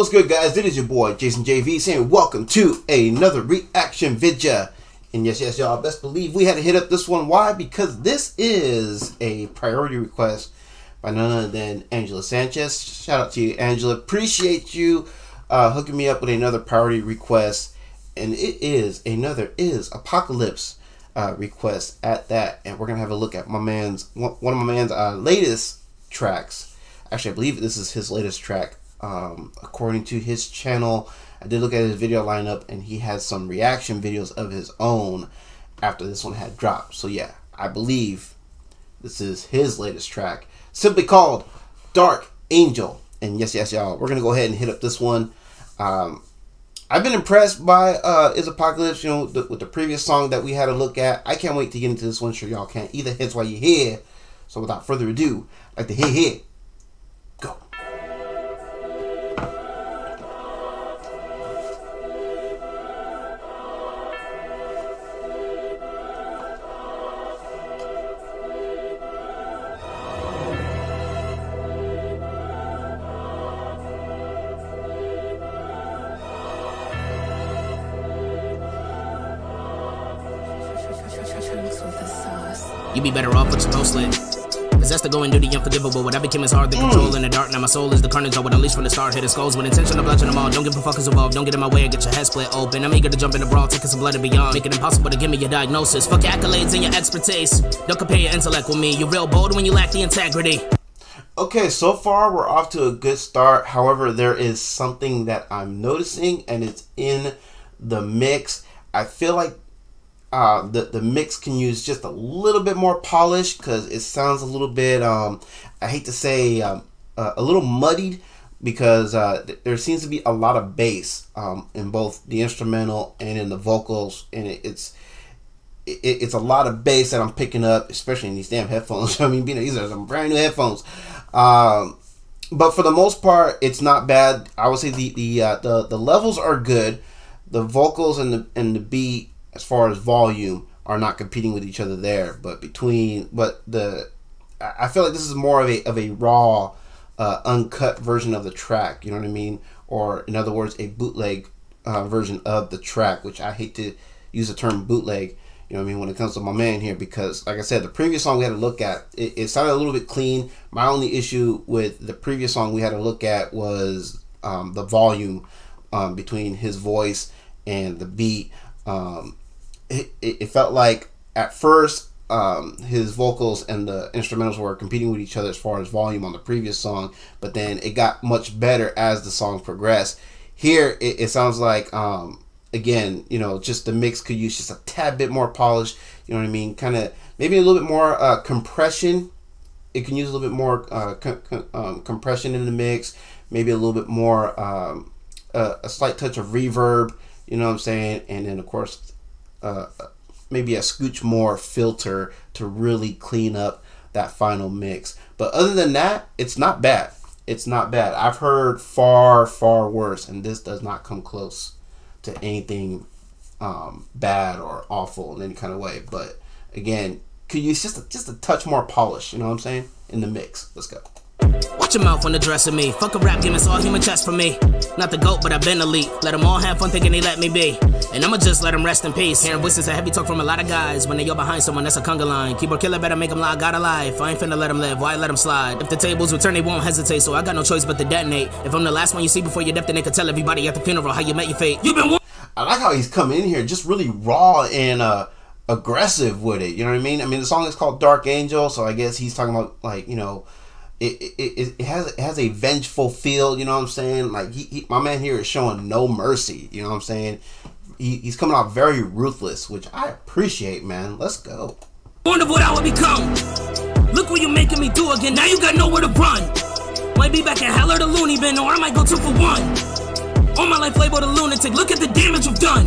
What's good, guys? It is your boy Jason JV saying welcome to another reaction video. And yes, y'all best believe we had to hit up this one. Why? Because this is a priority request by none other than Angela Sanchez. Shout out to you, Angela. Appreciate you hooking me up with another priority request. And it is another IzApxcalypse request at that. And we're gonna have a look at my man's one of my man's latest tracks. Actually, I believe this is his latest track. According to his channel, I did look at his video lineup and he had some reaction videos of his own after this one had dropped. So yeah, I believe this is his latest track, simply called Dark Angel. And yes, y'all, we're gonna go ahead and hit up this one. I've been impressed by IzApxcalypse, you know, with the previous song that we had a look at. I can't wait to get into this one. Sure y'all can either. Hence why you're here. So without further ado, I'd like to hit go. You be better off with your toe slit. Possessed to go and do the unforgivable. What I became is hard to control in the dark. Now my soul is the carnage I would unleash from the start. Hit the skulls with intention of bludgeoning them all. Don't give a fuck who's involved. Don't get in my way and get your head split open. I'm eager to jump in the brawl, taking some blood and beyond. Make it impossible to give me your diagnosis. Fuck your accolades and your expertise. Don't compare your intellect with me. You're real bold when you lack the integrity. Okay, so far we're off to a good start. However, there is something that I'm noticing, and it's in the mix. I feel like the mix can use just a little bit more polish because it sounds a little bit, I hate to say, a little muddied, because there seems to be a lot of bass in both the instrumental and in the vocals, and it's a lot of bass that I'm picking up, especially in these damn headphones. I mean, these are some brand new headphones. But for the most part, it's not bad. I would say the levels are good. The vocals and the beat, as far as volume, are not competing with each other there. But I feel like this is more of a raw, uncut version of the track. You know what I mean? Or in other words, a bootleg version of the track, which I hate to use the term bootleg. You know what I mean, when it comes to my man here, because like I said, the previous song we had to look at, it sounded a little bit clean. My only issue with the previous song we had to look at was the volume between his voice and the beat. It felt like at first his vocals and the instrumentals were competing with each other as far as volume on the previous song, but then it got much better as the song progressed. Here it sounds like again, you know, just the mix could use just a tad bit more polish. You know what I mean? Kind of maybe a little bit more compression. It can use a little bit more compression in the mix. Maybe a little bit more a slight touch of reverb. You know what I'm saying? And then of course maybe a scooch more filter to really clean up that final mix. But other than that, it's not bad. It's not bad. I've heard far worse, and this does not come close to anything bad or awful in any kind of way. But again, could use just a touch more polish, you know what I'm saying, in the mix. Let's go. Watch your mouth when addressing me. Fuck a rap game, it's all human chest for me. Not the GOAT, but I've been elite. Let them all have fun thinking they let me be. And I'ma just let them rest in peace. Hearing voices and heavy talk from a lot of guys. When they go behind someone, that's a conga line. Keyboard killer better make them lie, got a life. I ain't finna let them live, why let them slide? If the tables return, they won't hesitate. So I got no choice but to detonate. If I'm the last one you see before your death, then they can tell everybody at the funeral how you met your fate. You been I like how he's coming in here just really raw and aggressive with it. You know what I mean? I mean, the song is called Dark Angel, so I guess he's talking about, like, you know, it has a vengeful feel. You know what I'm saying? Like my man here is showing no mercy. You know what I'm saying? He's coming out very ruthless, which I appreciate, man. Let's go. Warned of what I would become. Look what you're making me do again. Now you got nowhere to run. Might be back at hell or the loony bin, or I might go 2 for 1. All my life labeled a lunatic. Look at the damage you've done.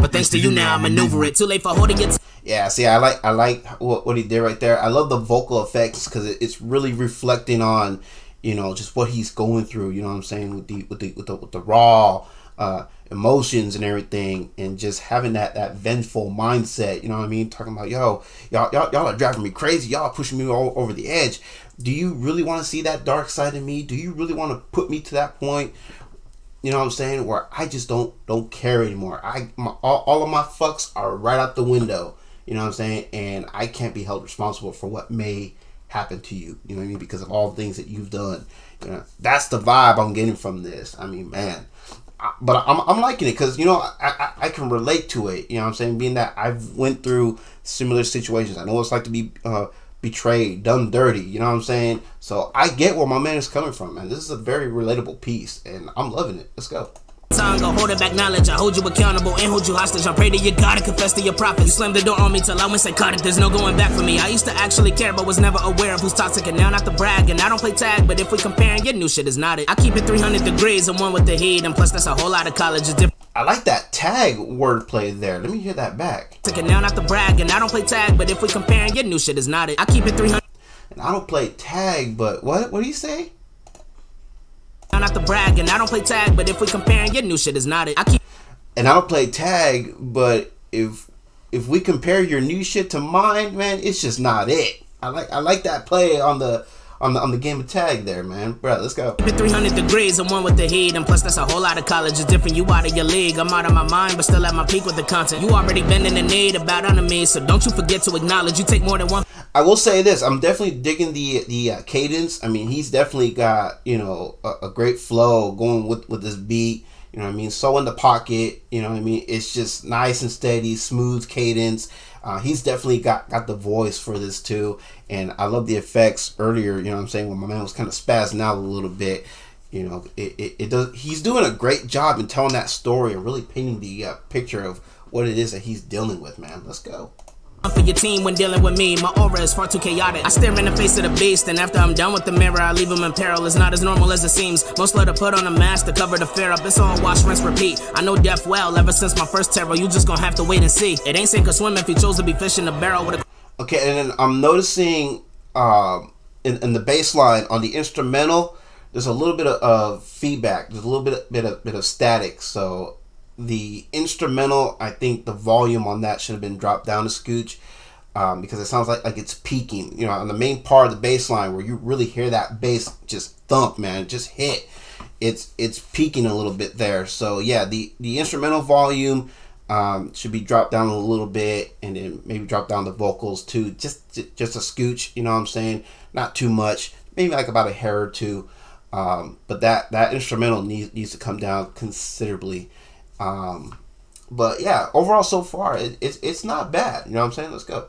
But thanks to you now, I maneuver it. Too late for holding it. Yeah, see, I like what he did right there. I love the vocal effects because it's really reflecting on, you know, just what he's going through. You know what I'm saying, with the raw emotions and everything, and just having that vengeful mindset. You know what I mean? Talking about, yo, y'all are driving me crazy. Y'all are pushing me over the edge. Do you really want to see that dark side of me? Do you really want to put me to that point? you know what I'm saying, where I just don't care anymore. All of my fucks are right out the window, you know what I'm saying, and I can't be held responsible for what may happen to you, you know what I mean, because of all the things that you've done. You know, that's the vibe I'm getting from this. I mean, man, but I'm liking it because, you know, I can relate to it, you know what I'm saying, being that I've went through similar situations. I know what it's like to be betrayed, done dirty, you know what I'm saying? So I get where my man is coming from, man. This is a very relatable piece, and I'm loving it. Let's go. Tongue, go hold it back knowledge. I hold you accountable and hold you hostage. I pray to your God and confess to your prophet. You slammed the door on me till I went psychotic. There's no going back for me. I used to actually care, but was never aware of who's toxic. And now not to brag, and I don't play tag, but if we comparing, your new shit is not it. I keep it 300 degrees and one with the heat, and plus that's a whole lot of college. It's different. I like that tag wordplay there. Let me hear that back. And now not to brag, and I don't play tag, but if we comparing, your new shit is not it. I keep it 300. And I don't play tag, but what do you say? Not to brag, and I don't play tag, but if we comparing, your new shit is not it. And I don't play tag, but if we compare your new shit to mine, man, it's just not it. I like that play on the game of tag there, man. Bro, let's go. 300 degrees and one with the heat, and plus that's a whole lot of college. It's different, you out of your league. I'm out of my mind, but still at my peak with the content. You already been in the need about enemies, so don't you forget to acknowledge you take more than one. I will say this, I'm definitely digging the cadence. I mean, he's definitely got, you know, a great flow going with this beat. You know what I mean? So in the pocket, you know what I mean? It's just nice and steady, smooth cadence. He's definitely got the voice for this too. And I love the effects earlier, you know what I'm saying, when my man was kind of spazzing out a little bit. You know, he's doing a great job in telling that story and really painting the picture of what it is that he's dealing with, man. Let's go. For your team when dealing with me, my aura is far too chaotic. I stare in the face of the beast, and after I'm done with the mirror, I leave him in peril. It's not as normal as it seems. Most let her put on a mask to cover the fear up. It's all wash, rinse, repeat. I know death well ever since my first terror. You just gonna have to wait and see. It ain't sink or swim if you chose to be fishing a barrel with a... Okay, and then I'm noticing in the bass line on the instrumental, there's a little bit of feedback. There's a little bit of static. So the instrumental, I think the volume on that should have been dropped down a scooch, because it sounds like it's peaking. You know, on the main part of the bass line where you really hear that bass just thump, man, just hit. It's peaking a little bit there. So yeah, the instrumental volume should be dropped down a little bit, and then maybe drop down the vocals too, just a scooch. You know what I'm saying? Not too much, maybe like about a hair or two. But that instrumental needs to come down considerably. But yeah, overall so far it's not bad, you know what I'm saying? Let's go.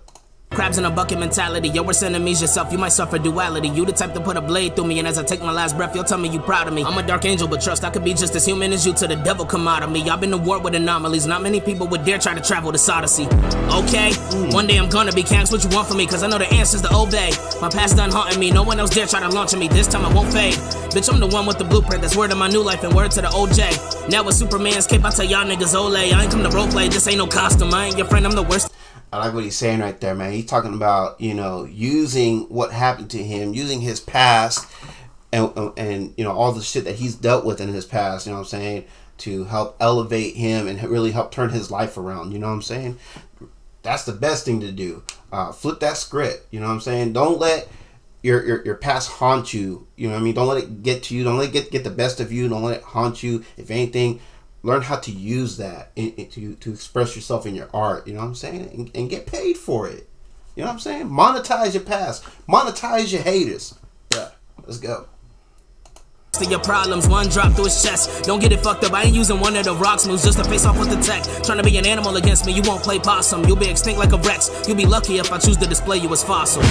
Crabs in a bucket mentality, your worst enemies yourself, you might suffer duality. You the type to put a blade through me, and as I take my last breath, you'll tell me you proud of me. I'm a dark angel, but trust I could be just as human as you till the devil come out of me. I've been to war with anomalies, not many people would dare try to travel this odyssey. Okay, one day I'm gonna be, can't ask what you want from me, cause I know the answer's to obey. My past done haunting me, no one else dare try to launch on me, this time I won't fade. Bitch, I'm the one with the blueprint, that's word of my new life and word to the OJ. Now with Superman's cape, I tell y'all niggas ole. I ain't come to roleplay, this ain't no costume, I ain't your friend, I'm the worst. I like what he's saying right there, man. He's talking about, you know, using what happened to him, using his past, and you know, all the shit that he's dealt with in his past, you know what I'm saying, to help elevate him and really help turn his life around, you know what I'm saying? That's the best thing to do. Flip that script, you know what I'm saying? Don't let your past haunt you, you know what I mean? Don't let it get to you. Don't let it get the best of you. Don't let it haunt you. If anything, learn how to use that to express yourself in your art, you know what I'm saying? And get paid for it. You know what I'm saying? Monetize your past. Monetize your haters. Yeah, let's go. To your problems, one drop through his chest. Don't get it fucked up, I ain't using one of the rocks moves just to face off with the tech. Trying to be an animal against me, you won't play possum. You'll be extinct like a Rex. You'll be lucky if I choose to display you as fossil.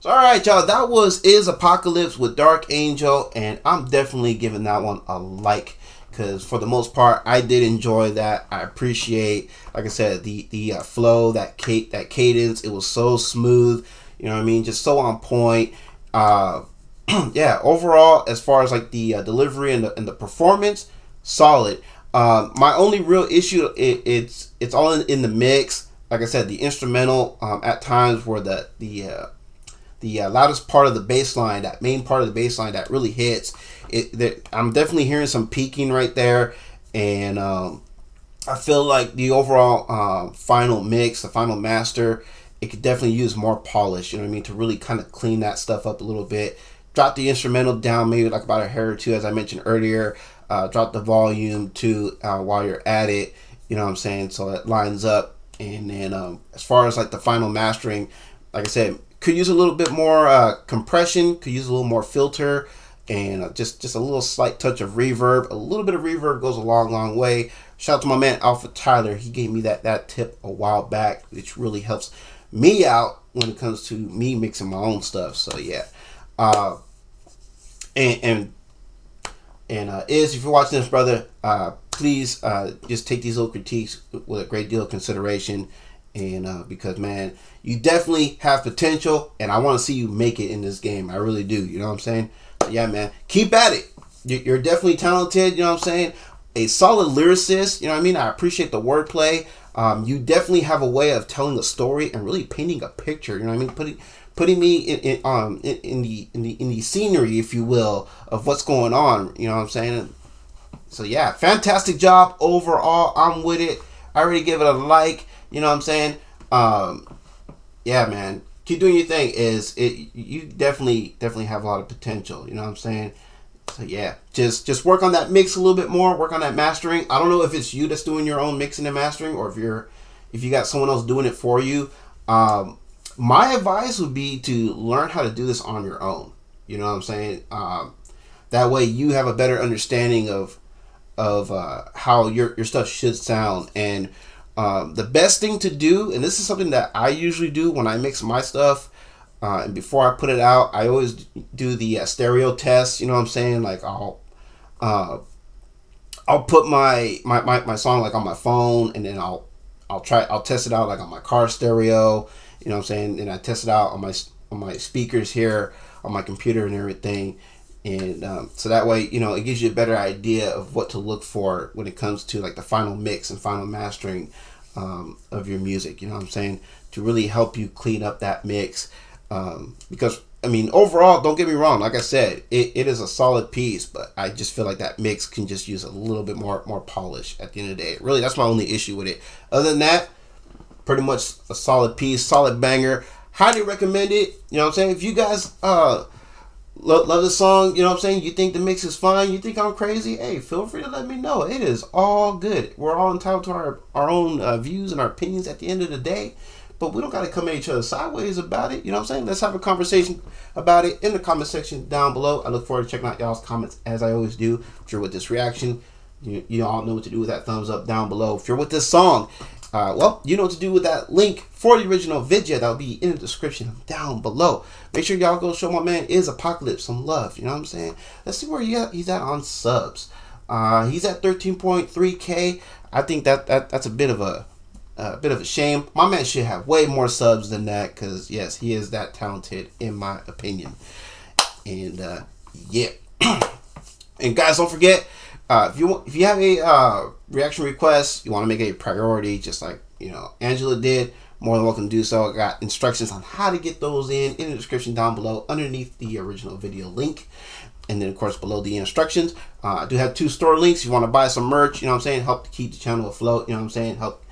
So, alright y'all, that was IzApxcalypse with Dark Angel, and I'm definitely giving that one a like, because for the most part I did enjoy that. I appreciate, like I said, the flow, that cadence. It was so smooth, you know what I mean, just so on point. Yeah, overall, as far as like the delivery and the performance, solid. My only real issue, it's all in the mix. Like I said, the instrumental at times where the loudest part of the bass line, that main part of the bass line that really hits, I'm definitely hearing some peaking right there, and I feel like the overall final mix, the final master, it could definitely use more polish, you know what I mean, to really kind of clean that stuff up a little bit. Drop the instrumental down maybe like about a hair or two, as I mentioned earlier. Drop the volume too while you're at it, you know what I'm saying, so it lines up. And then as far as like the final mastering, like I said, could use a little bit more compression, could use a little more filter, and just a little slight touch of reverb. A little bit of reverb goes a long way. Shout out to my man Alpha Tyler. He gave me that tip a while back, which really helps me out when it comes to me mixing my own stuff. So yeah, Iz, if you're watching this, brother, please just take these little critiques with a great deal of consideration. And because, man, you definitely have potential, and I want to see you make it in this game. I really do. You know what I'm saying? But yeah, man, keep at it. You're definitely talented. You know what I'm saying? A solid lyricist. You know what I mean? I appreciate the wordplay. You definitely have a way of telling a story and really painting a picture. You know what I mean? Putting me in the scenery, if you will, of what's going on. You know what I'm saying? So yeah, fantastic job overall. I'm with it. I already give it a like. You know what I'm saying? Yeah, man. Keep doing your thing. You definitely have a lot of potential. You know what I'm saying? So yeah, just work on that mix a little bit more. Work on that mastering. I don't know if it's you that's doing your own mixing and mastering, or if you got someone else doing it for you. My advice would be to learn how to do this on your own. You know what I'm saying? That way you have a better understanding of how your stuff should sound. And the best thing to do, and this is something that I usually do when I mix my stuff, and before I put it out, I always do the stereo test. You know what I'm saying? Like I'll put my song like on my phone, and then I'll test it out like on my car stereo. You know what I'm saying? And I test it out on my speakers here on my computer and everything. And so that way, you know, it gives you a better idea of what to look for when it comes to like the final mix and final mastering of your music. You know what I'm saying? To really help you clean up that mix. Because I mean, overall, don't get me wrong. Like I said, it is a solid piece, but I just feel like that mix can just use a little bit more polish at the end of the day. Really, that's my only issue with it. Other than that, pretty much a solid piece, solid banger. Highly recommend it. You know what I'm saying? If you guys love the song, you know what I'm saying, you think the mix is fine, you think I'm crazy, hey, feel free to let me know. It is all good. We're all entitled to our own views and our opinions at the end of the day. But we don't got to come at each other sideways about it. You know what I'm saying? Let's have a conversation about it in the comment section down below. I look forward to checking out y'all's comments as I always do. If you're with this reaction, you all know what to do with that thumbs up down below. If you're with this song, well, you know what to do with that link for the original video. That'll be in the description down below. Make sure y'all go show my man IzApxcalypse some love. You know what I'm saying? Let's see where he's at on subs. He's at 13.3K. I think that's a bit of a shame. My man should have way more subs than that, because yes, he is that talented in my opinion. And yeah. And guys, don't forget, if you have a reaction request, you want to make it a priority, just like, you know, Angela did, more than welcome to do so. I got instructions on how to get those in the description down below underneath the original video link. And then of course below the instructions, I do have 2 store links. If you want to buy some merch, you know what I'm saying, help to keep the channel afloat, you know what I'm saying, help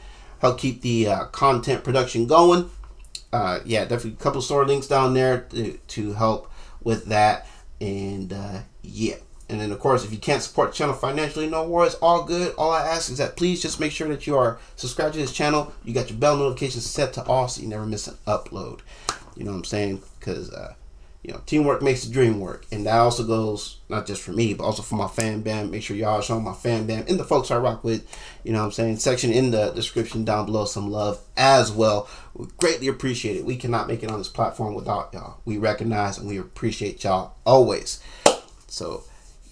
keep the content production going. Yeah, definitely a couple store links down there to help with that. And yeah. And then, of course, if you can't support the channel financially, no worries, all good. All I ask is that please just make sure that you are subscribed to this channel. You got your bell notifications set to all so you never miss an upload. You know what I'm saying? Because, you know, teamwork makes the dream work. And that also goes not just for me, but also for my fan band. Make sure y'all show my fan band and the folks I rock with, you know what I'm saying, section in the description down below some love as well. We greatly appreciate it. We cannot make it on this platform without y'all. We recognize and we appreciate y'all always. So,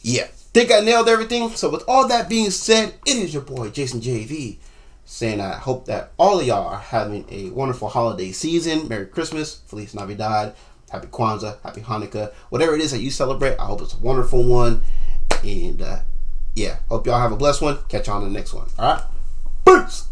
yeah, think I nailed everything. So with all that being said, it is your boy Jason JV saying I hope that all of y'all are having a wonderful holiday season. Merry Christmas, Feliz Navidad, Happy Kwanzaa, Happy Hanukkah, whatever it is that you celebrate. I hope it's a wonderful one. And yeah, hope y'all have a blessed one. Catch you on the next one. All right, peace.